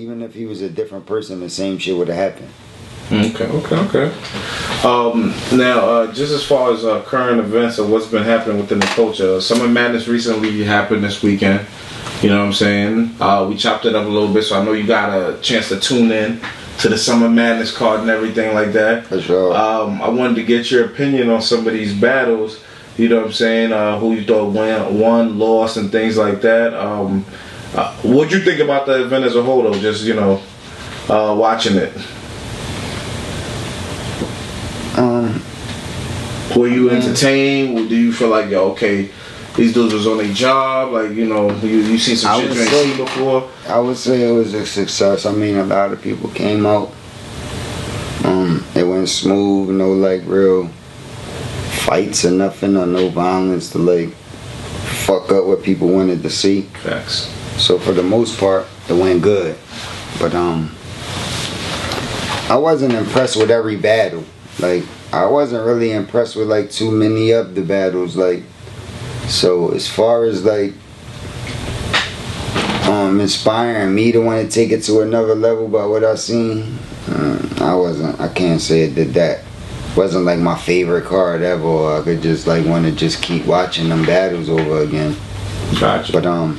even if he was a different person, the same shit would have happened. Okay. Now, just as far as current events of what's been happening within the culture, Summer Madness recently happened this weekend. You know what I'm saying? We chopped it up a little bit, so I know you got a chance to tune in to the Summer Madness card and everything like that. For sure. I wanted to get your opinion on some of these battles. You know what I'm saying? Who you thought won, lost, and things like that. What'd you think about the event as a whole, though? Just, watching it. Were you entertained? Do you feel like, okay, these dudes was on their job? Like, you seen some shit you ain't seen before? I would say it was a success. I mean, a lot of people came out. It went smooth, no like real fights or nothing, or no violence to like fuck up what people wanted to see. Facts. So for the most part, it went good. But I wasn't impressed with every battle. Like, I wasn't really impressed with like too many of the battles. Like, so as far as like inspiring me to want to take it to another level by what I seen, I can't say it did that. Wasn't like my favorite card ever, or I could just like want to just keep watching them battles over again. Gotcha. But I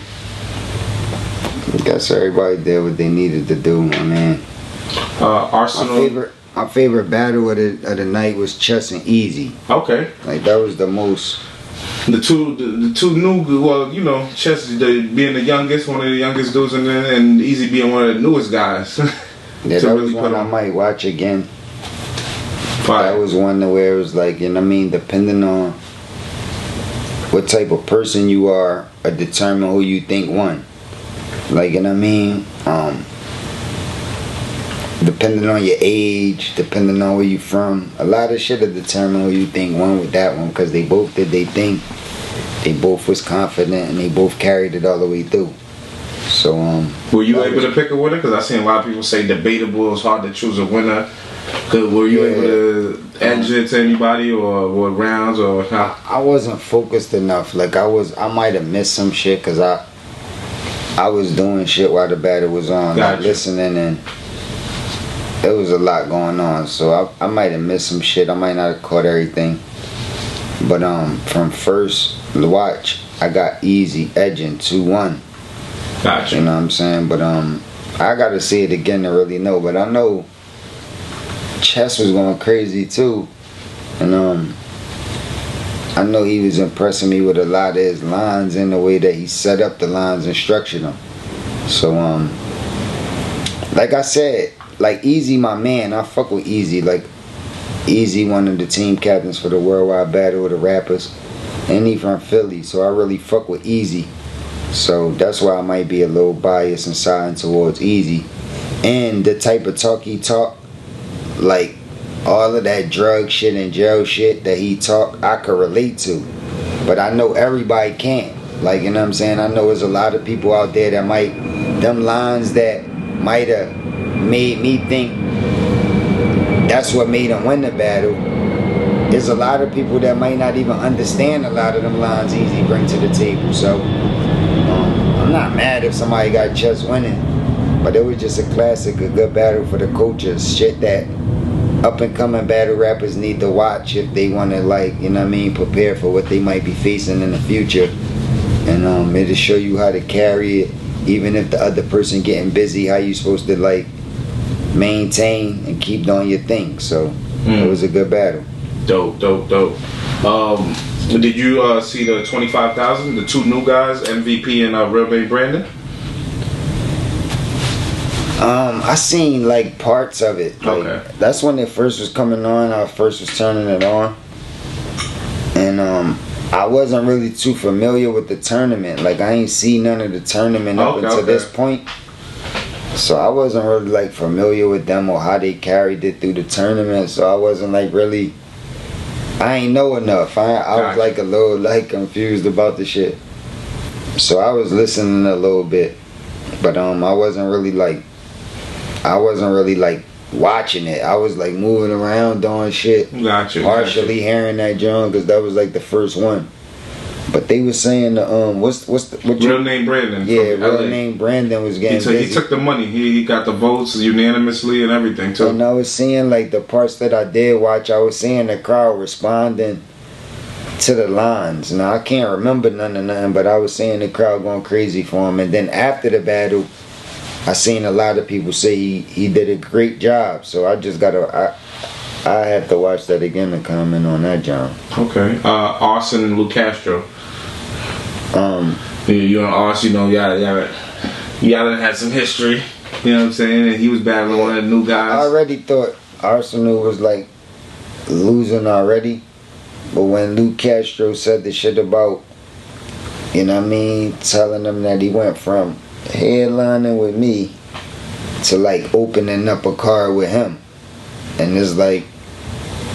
guess everybody did what they needed to do. I mean, Arsonal. My favorite battle of the night was Chess and Easy. Okay. Like, that was the most. The two new, Chess being the youngest, one of the youngest dudes in there, and Easy being one of the newest guys. Yeah, that was one I might watch again. That was one where it was like, depending on what type of person you are, determine who you think won. Like, depending on your age, depending on where you from, a lot of shit will determine who you think won with that one, because they both did their thing. They both was confident and they both carried it all the way through. So were you able to pick a winner? Because I seen a lot of people say debatable. It's hard to choose a winner. Were you able to edge it to anybody, or what rounds, or how? I wasn't focused enough. Like, I might have missed some shit because I was doing shit while the battle was on, gotcha. Like listening, and there was a lot going on. So I might have missed some shit. I might not have caught everything. But from first watch, I got Easy edging 2-1. Gotcha. You know what I'm saying? But I gotta see it again to really know. But I know Chess was going crazy too, and I know he was impressing me with a lot of his lines and the way that he set up the lines and structured them. So like I said, like Easy, my man, I fuck with Easy. Like, Easy, one of the team captains for the Worldwide Battle of the Rappers, and he from Philly, so I really fuck with Easy. So that's why I might be a little biased and siding towards Easy. And the type of talk he talk, like all of that drug shit and jail shit that he talk, I could relate to. But I know everybody can't. Like, you know what I'm saying? I know there's a lot of people out there that might, them lines that might have made me think that's what made him win the battle. There's a lot of people that might not even understand a lot of them lines Easy bring to the table. So I'm not mad if somebody got Chess winning, but it was just a classic, a good battle for the coaches. Shit that up and coming battle rappers need to watch if they want to, like, prepare for what they might be facing in the future. And it'll show you how to carry it, even if the other person getting busy, how you supposed to like maintain and keep doing your thing. So it was a good battle. Dope. Did you see the 25,000, the two new guys, MVP and Real Bay Brandon? I seen like parts of it. Like, okay. That's when it first was coming on. I first was turning it on, and I wasn't really too familiar with the tournament. Like, I ain't seen none of the tournament up until this point. So I wasn't really like familiar with them or how they carried it through the tournament. So I wasn't like really. I ain't know enough. I was like a little like confused about the shit. So I was listening a little bit, but I wasn't really like watching it. I was like moving around doing shit. Gotcha. Partially hearing that John because that was like the first one. But they were saying what real name Brandon. Yeah, real name Brandon was getting busy. He took the money. He got the votes unanimously and everything too. And I was seeing like the parts that I did watch. I was seeing the crowd responding to the lines. Now I can't remember none of nothing, but I was seeing the crowd going crazy for him. And then after the battle, I seen a lot of people say he did a great job. So I just gotta I have to watch that again and comment on that, John. Okay. Arson and Lou Castro. You and Ars, y'all had some history. You know what I'm saying? And he was battling one of the new guys. I already thought Arsonal was like losing already. But when Lou Castro said the shit about, you know what I mean, telling him that he went from headlining with me to like opening up a car with him. And it's like,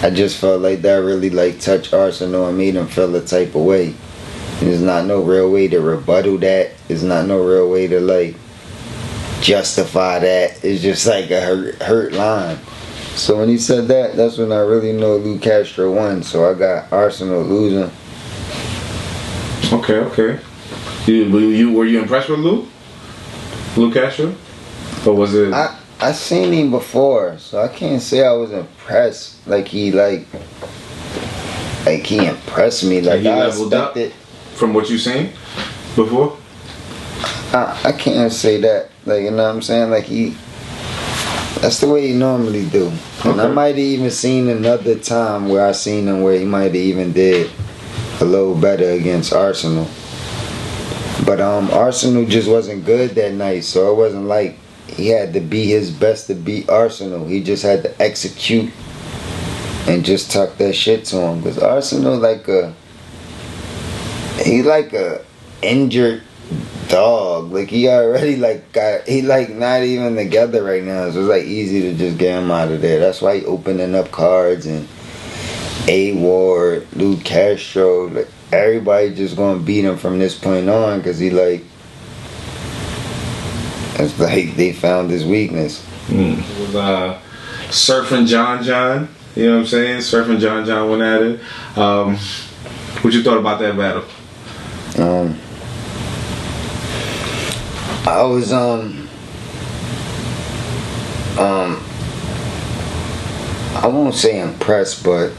I just felt like that really like touched Arsonal and made him feel a type of way. And there's not no real way to rebuttal that. There's not no real way to like justify that. It's just like a hurt line. So when he said that, that's when I really know Lou Castro won. So I got Arsonal losing. Okay. Were you impressed with Lou Castro? Or was it? I seen him before, so I can't say I was impressed. Like he impressed me. Like he I leveled up expected. From what you seen before? I can't say that. Like, you know what I'm saying? Like that's the way he normally do. Okay. And I might have even seen another time where I seen him where he might have even did a little better against Arsonal. But Arsonal just wasn't good that night, so it wasn't like he had to be his best to beat Arsonal. He just had to execute and just talk that shit to him. Because Arsonal he like a injured dog. Like he already he not even together right now. So it's like easy to just get him out of there. That's why he opening up cards and A Ward, Lou Castro, like everybody just gonna beat him from this point on because he like it's like they found his weakness. It was Surfing John. You know what I'm saying? Surfing John went at it. What you thought about that battle? I was I won't say impressed, but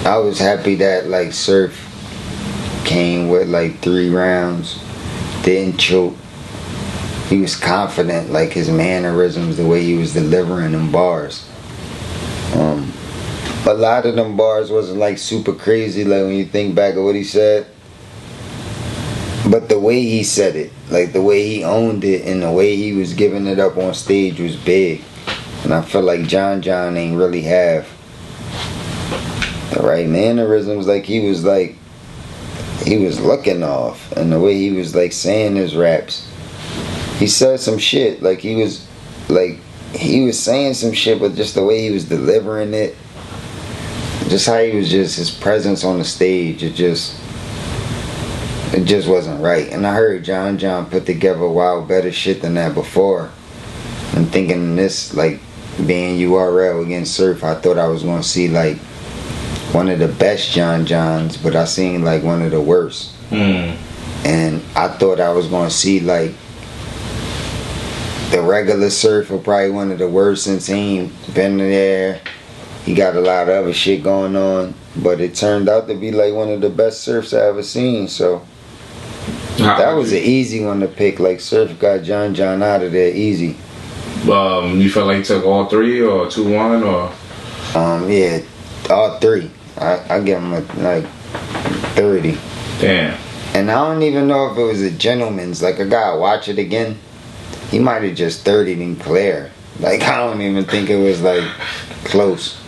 I was happy that like Surf came with like 3 rounds, didn't choke. He was confident, like his mannerisms, the way he was delivering them bars. A lot of them bars wasn't like super crazy, like when you think back of what he said. But the way he said it, like the way he owned it and the way he was giving it up on stage was big. And I feel like John ain't really have the right mannerisms. Like he was looking off, and the way he was like saying his raps. He said some shit, like he was saying some shit, but just the way he was delivering it, just how he was, just his presence on the stage, it just wasn't right. And I heard John put together wild better shit than that before. And thinking this, like being URL against Surf, I thought I was gonna see like one of the best Johns, but I seen like one of the worst. And I thought I was gonna see like the regular Surf was probably one of the worst since he ain't been there. He got a lot of other shit going on, but it turned out to be like one of the best Surfs I ever seen. So that was an easy one to pick. Like Surf got John out of there easy. You felt like he took all 3 or 2-1 or? Yeah, all 3. I give him like 30. Damn. And I don't even know if it was a gentleman's. Like I gotta watch it again. He might have just 30'd him clear. Like I don't even think it was like close.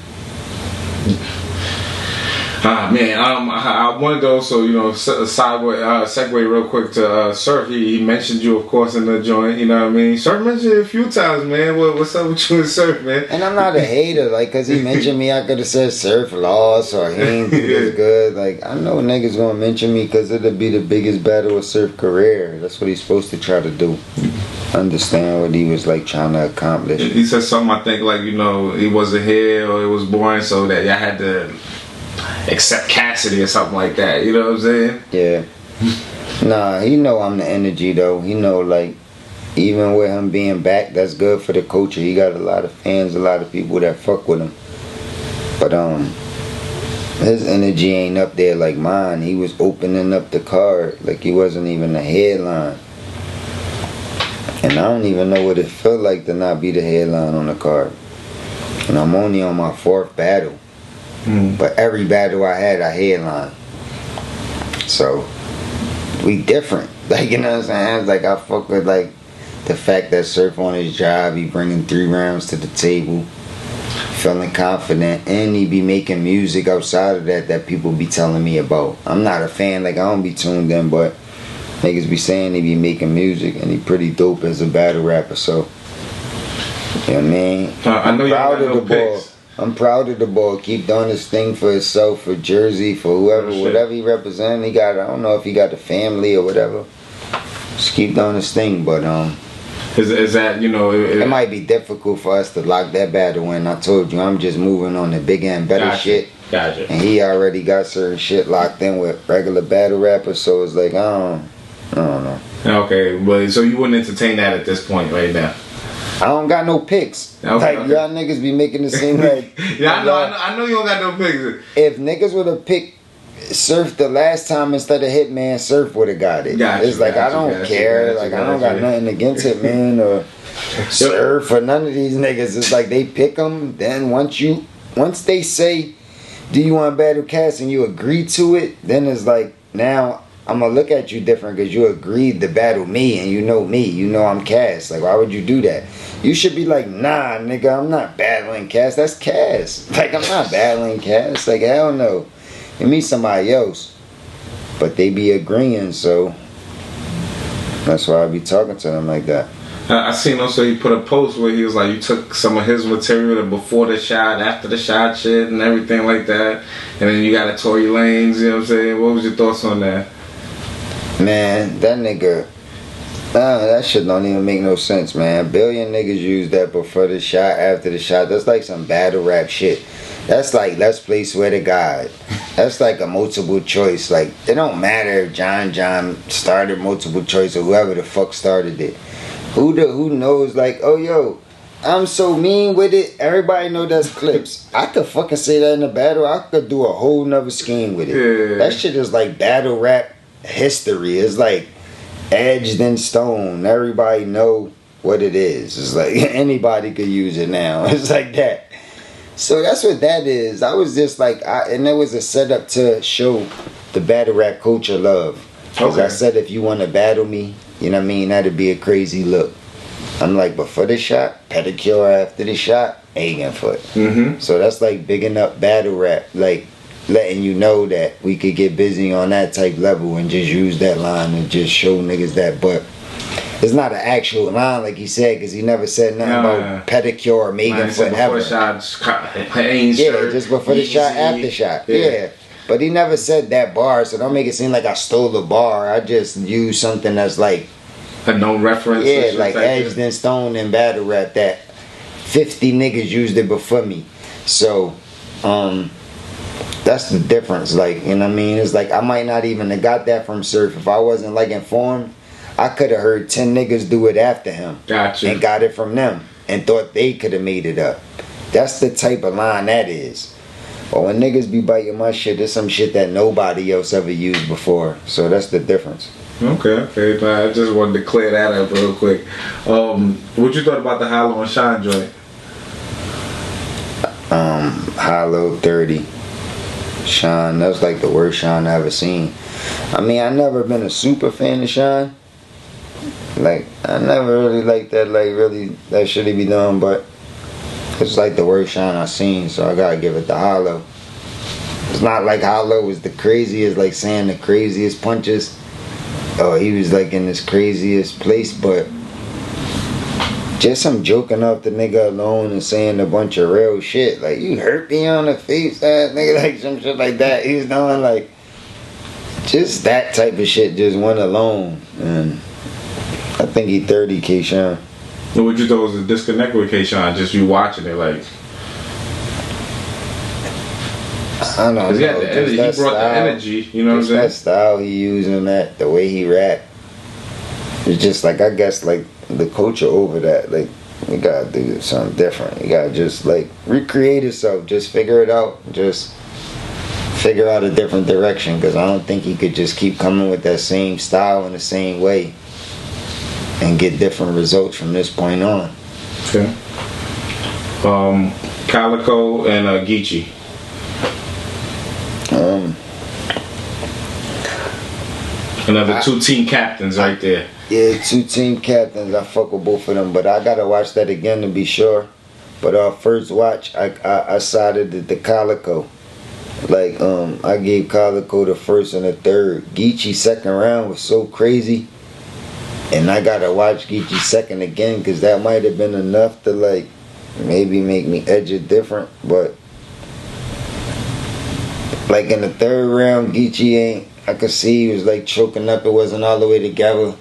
Man, I wanted to also, segue real quick to Surf. He mentioned you, of course, in the joint. You know what I mean? Surf mentioned you a few times, man. What's up with you and Surf, man? And I'm not a hater, like, cause he mentioned me. I could have said Surf lost or he ain't do this good. Like, I know niggas gonna mention me, cause it'll be the biggest battle of Surf career. That's what he's supposed to try to do. Understand what he was like trying to accomplish. He said something, I think, like, he wasn't here or it was boring, so that y'all had to except Cassidy or something like that. You know what I'm saying? Yeah. Nah, he know I'm the energy though. He know like even with him being back, that's good for the culture. He got a lot of fans, a lot of people that fuck with him. But his energy ain't up there like mine. He was opening up the card like he wasn't even the headline. And I don't even know what it felt like to not be the headline on the card. And I'm only on my 4th battle. But every battle I had, I headline. So we different. Like, you know what I'm saying? It's like I fuck with like the fact that Surf on his job, he bringing 3 rounds to the table, feeling confident, and he be making music outside of that people be telling me about. I'm not a fan, like I don't be tuned in, but niggas be saying he be making music and he pretty dope as a battle rapper. So you know what I mean? I know you're proud of the ball. I'm proud of the ball. Keep doing this thing for himself, for Jersey, for whoever, whatever he represent. He got, I don't know if he got the family or whatever. Just keep doing this thing, but is that, you know, it might be difficult for us to lock that battle in. I told you, I'm just moving on the bigger and better shit. Gotcha. And he already got certain shit locked in with regular battle rappers, so it's like I don't know. Okay, but so you wouldn't entertain that at this point right now? I don't got no picks. Okay, like y'all niggas be making it seem like yeah, I know you don't got no picks. If niggas would have picked Surf the last time instead of Hitman, Surf would have got it. It's like I don't care. I don't got nothing against Hitman or Surf or none of these niggas. It's like they pick them. Then once they say, "Do you want to battle Cass?" and you agree to it, then it's like now I'm gonna look at you different because you agreed to battle me and you know me. You know I'm Cass. Like why would you do that? You should be like, nah, nigga, I'm not battling Cass. That's Cass. Like I'm not battling Cass. Like hell no. You meet somebody else, but they be agreeing, so that's why I be talking to them like that. I seen also he put a post where he was like, you took some of his material before the shot, after the shot shit and everything like that, and then you got a Tory Lanez, you know what I'm saying? What was your thoughts on that? Man, that nigga, that shit don't even make no sense, man. A billion niggas use that before the shot, after the shot. That's like some battle rap shit. That's like, let's play Swear to God. That's like a multiple choice. Like, it don't matter if John started multiple choice or whoever the fuck started it. Who knows, like, oh, yo, I'm so mean with it. Everybody know that's clips. I could fucking say that in a battle. I could do a whole nother scheme with it. Yeah. That shit is like battle rap history. It's like edged in stone. Everybody know what it is. It's like anybody could use it now. It's like that. So that's what that is. I was just like, and it was a setup to show the battle rap culture love. Because I said, if you want to battle me, you know what I mean, that'd be a crazy look. I'm like, before the shot, pedicure after the shot, egging foot. Mm-hmm. So that's like bigging up battle rap, like letting you know that we could get busy on that type level and just use that line and just show niggas that. But it's not an actual line like he said, because he never said nothing about pedicure or making foot ever. Yeah, just before the shot, after shot. Yeah. But he never said that bar, so don't make it seem like I stole the bar. I just used something that's like a known reference. Yeah, like edged in stone and battle rap that 50 niggas used it before me. So, that's the difference. Like, you know what I mean? It's like I might not even have got that from Surf. If I wasn't like informed, I could have heard 10 niggas do it after him. Gotcha. And got it from them and thought they could have made it up. That's the type of line that is. But when niggas be biting my shit, there's some shit that nobody else ever used before. So that's the difference. Okay. I just wanted to clear that up real quick. What you thought about the Hollow and Shine joint? Hollow 30. Shine, that's like the worst Shine I ever seen. I mean, I never been a super fan of Shine. Like, I never really liked that, like, really, that shit he be doing, but it's like the worst Shine I seen, so I gotta give it to Hollow. It's not like Hollow was the craziest, like saying the craziest punches. Oh, he was like in this craziest place, but just him joking off the nigga alone and saying a bunch of real shit. Like, you hurt me on the face, that nigga, like some shit like that. He was doing like, just that type of shit just went alone. And I think he 30 K-Shine. So what you thought was a disconnect with K-Shine? Just you watching it, like I don't know. He had the energy. He brought the energy. You know what I'm saying? That style he using, that the way he rap. It's just like, I guess, like the culture over that. Like, you gotta do something different. You gotta just like recreate yourself. Just figure it out. Just figure out a different direction. Because I don't think he could just keep coming with that same style in the same way and get different results from this point on. Okay. Calico and Geechee. Another two team captains right there. Yeah, two team captains. I fuck with both of them, but I gotta watch that again to be sure. But first watch, I sided with the Calico. Like I gave Calico the first and the third. Geechee second round was so crazy, and I gotta watch Geechee second again because that might have been enough to like maybe make me edge it different. But like in the third round, Geechee ain't. I could see he was like choking up. It wasn't all the way together.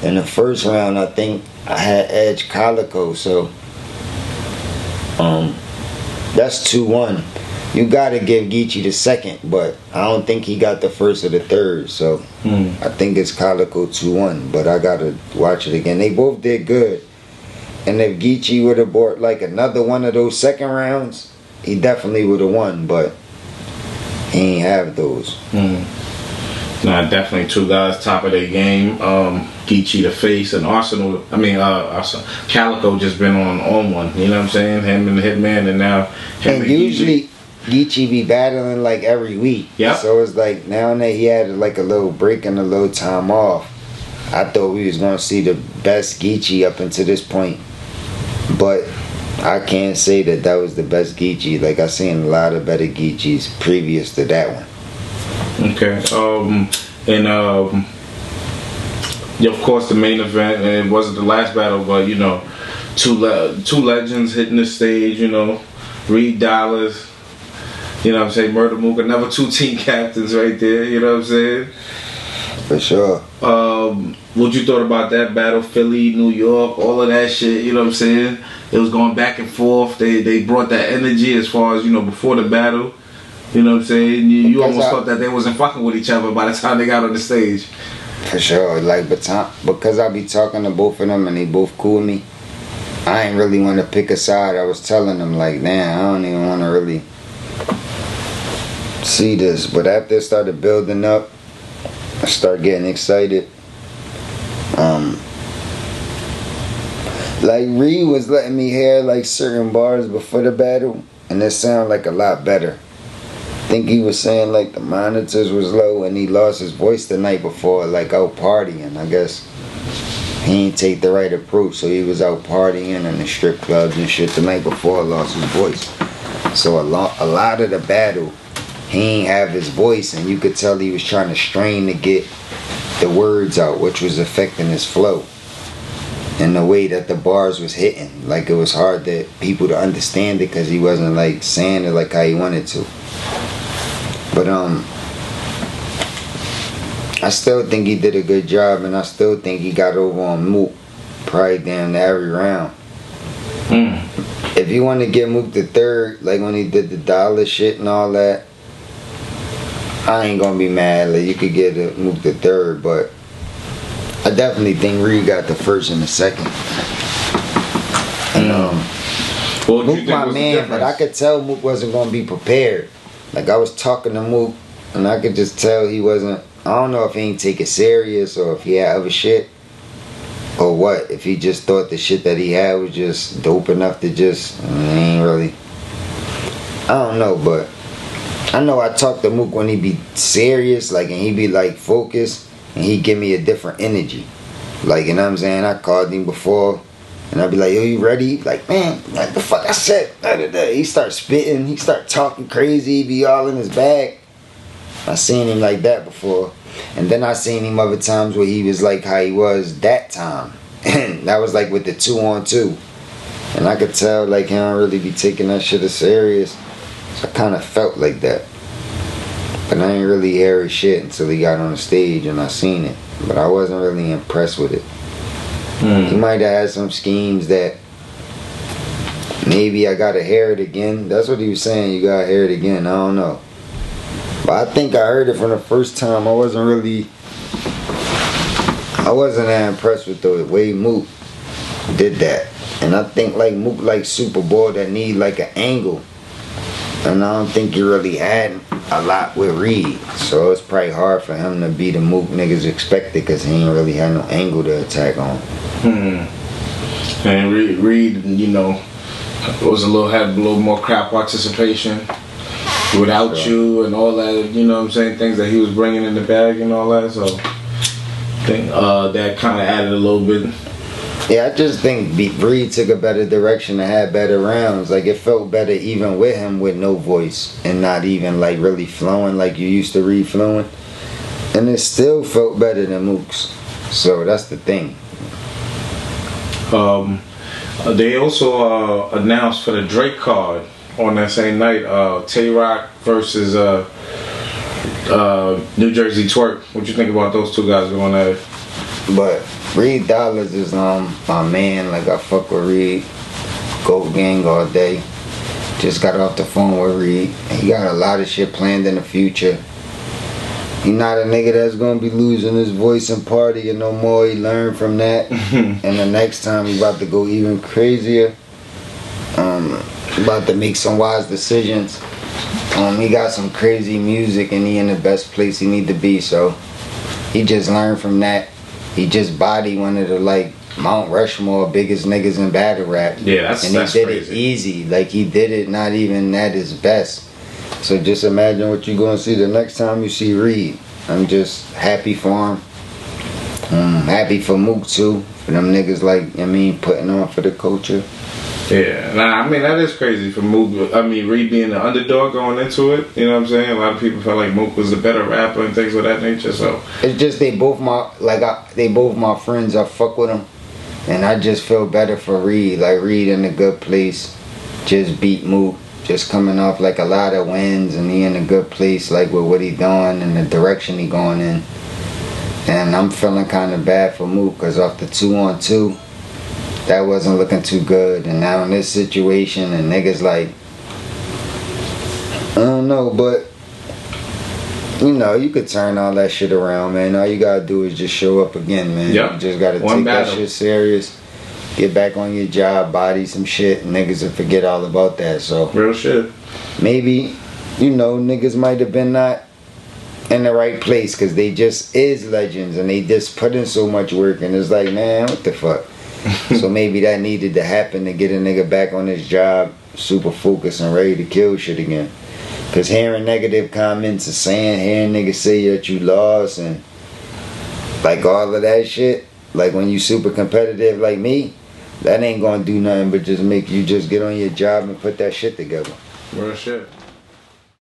In the first round, I think I had edge Calico. So that's 2-1. You gotta give Geechee the second, but I don't think he got the first or the third. So I think it's Calico 2-1. But I gotta watch it again. They both did good. And if Geechee would have bought like another one of those second rounds, he definitely would have won. But he ain't have those. Nah, definitely two guys top of their game. Geechee the face and Arsonal. Calico just been on one. You know what I'm saying? Him and the Hitman, and now him and usually Geechee be battling like every week. Yeah. So it's like now and then he had like a little break and a little time off. I thought we was gonna see the best Geechee up until this point, but I can't say that was the best Geechee. Like I seen a lot of better Geechees previous to that one. Okay. Of course, the main event. And it wasn't the last battle, but you know, two legends hitting the stage. You know, Reed Dollars. You know what I'm saying? Murder Mook. Another two team captains right there. You know what I'm saying? For sure. What you thought about that battle? Philly, New York, all of that shit. You know what I'm saying? It was going back and forth. They brought that energy as far as, you know, before the battle. You know what I'm saying? You almost thought that they wasn't fucking with each other by the time they got on the stage. For sure. Like, because I be talking to both of them and they both cool with me, I ain't really want to pick a side. I was telling them, like, damn, I don't even want to really see this. But after it started building up, I started getting excited. Like, Reed was letting me hear, like, certain bars before the battle, and it sounded like a lot better. I think he was saying like the monitors was low and he lost his voice the night before, like out partying. I guess he ain't take the right approach, so he was out partying in the strip clubs and shit the night before, lost his voice. So a lot of the battle, he ain't have his voice, and you could tell he was trying to strain to get the words out, which was affecting his flow and the way that the bars was hitting. Like it was hard that people to understand it because he wasn't like saying it like how he wanted to. But I still think he did a good job, and I still think he got over on Mook probably damn near every round. If you want to give Mook the third, like when he did the dollar shit and all that, I ain't gonna be mad. Like you could get Mook the third, but I definitely think Reed got the first and the second. And Mook my man, but I could tell Mook wasn't gonna be prepared. Like I was talking to Mook, and I could just tell he wasn't. I don't know if he ain't take it serious or if he had other shit or what. If he just thought the shit that he had was just dope enough to just ain't really. I don't know, but I know I talk to Mook when he be serious, like, and he be like focused, and he give me a different energy. Like, you know what I'm saying? I called him before. And I'd be like, yo, you ready? Like, man, like the fuck I said. He start spitting. He start talking crazy. He be all in his bag. I seen him like that before. And then I seen him other times where he was like how he was that time. And that was like with the 2-on-2. And I could tell like he don't really be taking that shit as serious. So I kind of felt like that. But I ain't really hear his shit until he got on the stage and I seen it. But I wasn't really impressed with it. He might have had some schemes that maybe I gotta hear it again. That's what he was saying, you gotta hear it again. I don't know. But I think I heard it from the first time. I wasn't that impressed with the way Mook did that. And I think like Mook like Super Bowl that need like an angle. And I don't think he really had a lot with Reed. So it's probably hard for him to be the Mook niggas expected because he ain't really had no angle to attack on. And Reed, you know, had a little more crowd participation without you and all that, you know what I'm saying, things that he was bringing in the bag and all that. So I think that kind of added a little bit. Yeah, I just think Reed took a better direction and had better rounds. Like, it felt better even with him with no voice and not even, like, really flowing like you used to read flowing. And it still felt better than Mook's. So, that's the thing. They also announced for the Drake card on that same night, Tay-Rock versus New Jersey Twerk. What you think about those two guys going at it? But Reed Dollars is my man. Like, I fuck with Reed. Goat Gang all day. Just got off the phone with Reed. He got a lot of shit planned in the future. He not a nigga that's gonna be losing his voice and partying no more. He learned from that. And the next time he about to go even crazier. About to make some wise decisions. He got some crazy music and he in the best place he need to be. So he just learned from that. He just bodied one of the like Mount Rushmore biggest niggas in battle rap. Yeah, that's and he did crazy. It easy. Like he did it not even at his best. So just imagine what you're gonna see the next time you see Reed. I'm just happy for him. Happy for Mook too. For them niggas like, I mean, putting on for the culture. Yeah, I mean that is crazy for Mook. I mean Reed being the underdog going into it. You know what I'm saying? A lot of people felt like Mook was the better rapper and things of that nature. So it's just they both my friends. I fuck with them, and I just feel better for Reed. Like Reed in a good place, just beat Mook. Just coming off like a lot of wins, and he in a good place, like with what he doing and the direction he going in. And I'm feeling kind of bad for Mook because off the 2-on-2. That wasn't looking too good, and now in this situation, and niggas like, I don't know, but you know, you could turn all that shit around, man. All you gotta do is just show up again, man. Yep. You just gotta take that shit serious, get back on your job, body some shit, and niggas will forget all about that. So real shit. Maybe, you know, niggas might have been not in the right place because they just is legends, and they just put in so much work, and it's like, man, what the fuck. So maybe that needed to happen to get a nigga back on his job, super focused and ready to kill shit again. Cause hearing negative comments and hearing niggas say that you lost and like all of that shit, like when you super competitive like me, that ain't gonna do nothing but just make you just get on your job and put that shit together. Real shit.